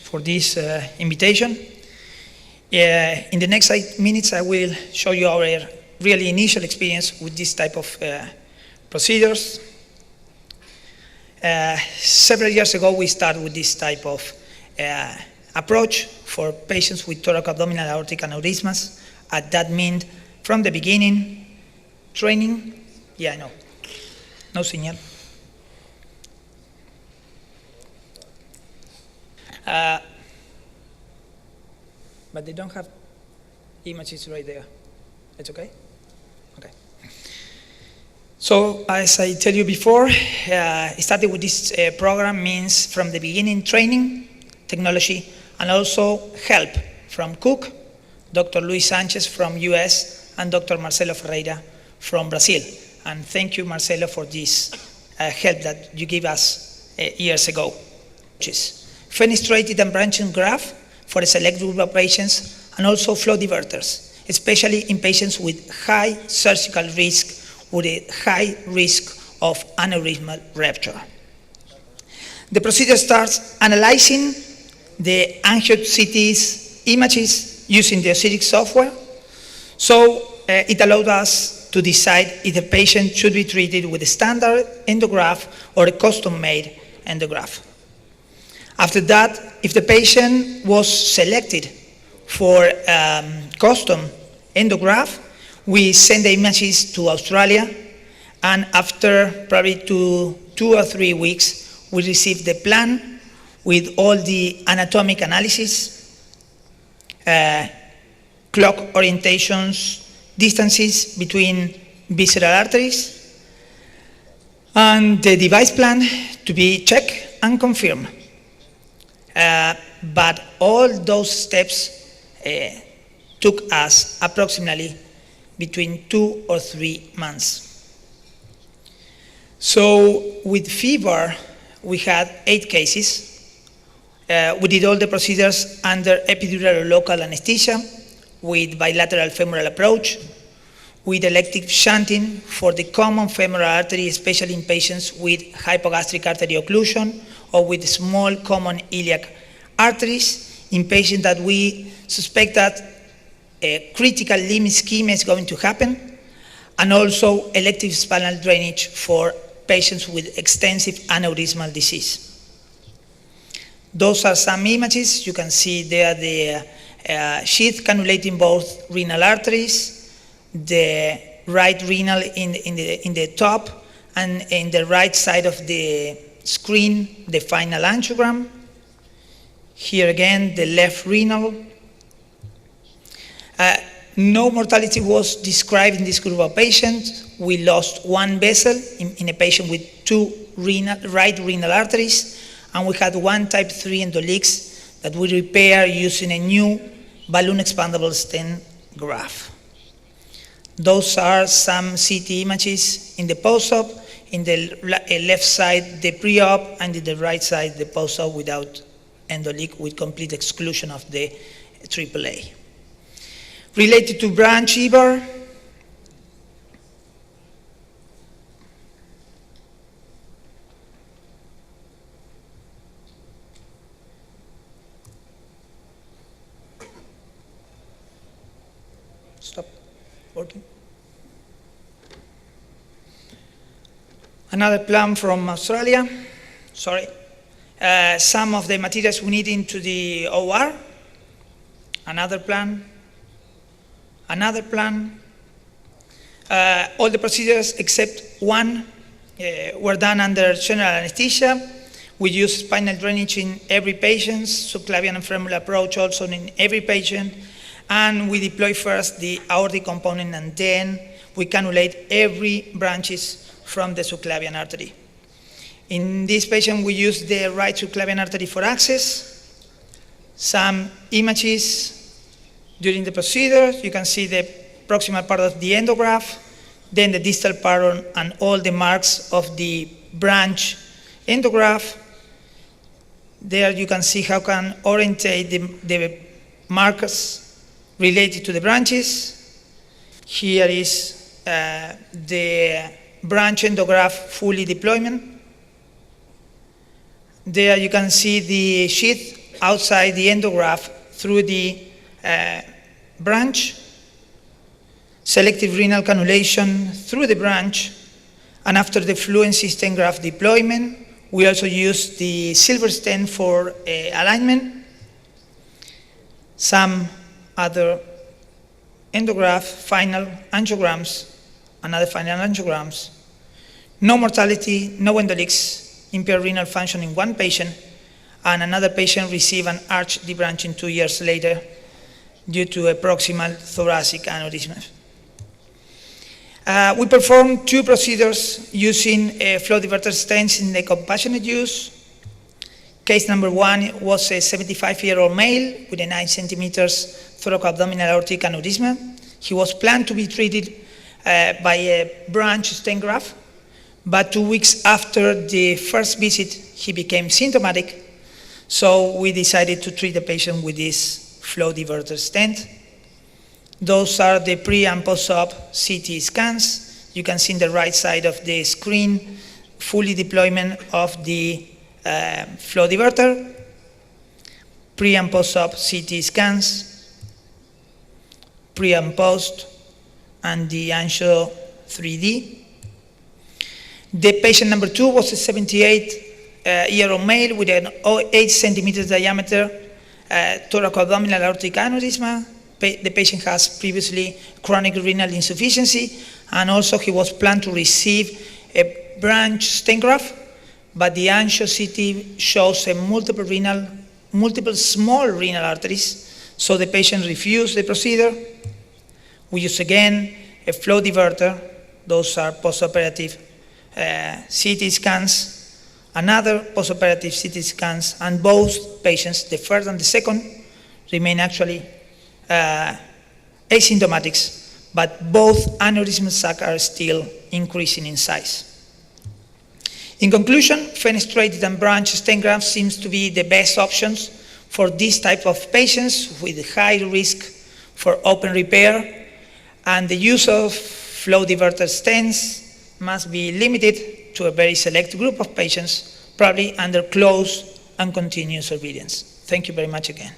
for this invitation. In the next 8 minutes, I will show you our really initial experience with this type of procedures. Several years ago, we started with this type of approach for patients with toracoabdominal aortic aneurismas. That meant from the beginning, training. Yeah, no signal. But they don't have images right there. It's okay? Okay. So, as I tell you before, starting with this program means from the beginning training, technology, and also help from Cook, Dr. Luis Sanchez from US, and Dr. Marcelo Ferreira from Brazil. And thank you, Marcelo, for this help that you gave us years ago. Fenestrated and branching graft for a select group of patients, and also flow diverters, especially in patients with high surgical risk, with a high risk of aneurysmal rupture. The procedure starts analyzing the angio-CT images using the OSIRIC software. So it allowed us to decide if the patient should be treated with a standard endograft or a custom-made endograft. After that, if the patient was selected for custom endograft, we send the images to Australia, and after probably 2 or 3 weeks, we receive the plan with all the anatomic analysis, clock orientations, distances between visceral arteries, and the device plan to be checked and confirmed. But all those steps took us approximately between 2 or 3 months. So with fever, we had 8 cases. We did all the procedures under epidural or local anesthesia with bilateral femoral approach, with elective shunting for the common femoral artery, especially in patients with hypogastric artery occlusion or with small common iliac arteries, in patients that we suspect that a critical limb ischemia is going to happen, and also elective spinal drainage for patients with extensive aneurysmal disease. Those are some images. You can see there the sheath cannulating both renal arteries, the right renal in the top, and in the right side of the screen, the final angiogram. Here again, the left renal. No mortality was described in this group of patients. We lost 1 vessel in a patient with 2 right renal arteries, and we had 1 type 3 endoleaks that we repair using a new balloon expandable stent graft. Those are some CT images in the post-op. In the left side, the pre-op, and in the right side, the post-op without endoleak, with complete exclusion of the AAA. Related to branch EBAR, stop working. Another plan from Australia, sorry. Some of the materials we need into the OR, another plan. Another plan. All the procedures except 1 were done under general anesthesia. We use spinal drainage in every patient, subclavian and femoral approach also in every patient, and we deploy first the aortic component, and then we cannulate every branches from the subclavian artery. In this patient, we use the right subclavian artery for access. Some images during the procedure. You can see the proximal part of the endograft, then the distal part and all the marks of the branch endograft. There you can see how can orientate the markers related to the branches. Here is the branch endograft fully deployment. There you can see the sheath outside the endograft through the branch, selective renal cannulation through the branch, and after the fluent system graft deployment, we also use the silver stent for alignment. Some other endograft, final angiograms, another final angiograms. No mortality, no endoleaks, impaired renal function in one patient, and another patient received an arch debranching 2 years later due to a proximal thoracic aneurysm. We performed 2 procedures using flow diverter stents in the compassionate use. Case number 1 was a 75-year-old male with a 9 centimeters toracoabdominal aortic aneurysm. He was planned to be treated by a branch stent graft, but 2 weeks after the first visit, he became symptomatic, so we decided to treat the patient with this flow diverter stent. Those are the pre and post-op CT scans. You can see in the right side of the screen, fully deployment of the flow diverter, pre and post-op CT scans, pre and post, and the angio 3D. The patient number 2 was a 78-year-old male with an 8 centimeters diameter toracoabdominal aortic aneurysm. The patient has previously chronic renal insufficiency, and also he was planned to receive a branch stent graft, but the angio CT shows a multiple small renal arteries, so the patient refused the procedure. We use again a flow diverter. Those are postoperative CT scans, another postoperative CT scans, and both patients, the first and the second, remain actually asymptomatics, but both aneurysm sacs are still increasing in size. In conclusion, fenestrated and branch stent graft seems to be the best options for this type of patients with high risk for open repair, and the use of flow diverter stents must be limited to a very select group of patients, probably under close and continuous surveillance. Thank you very much again.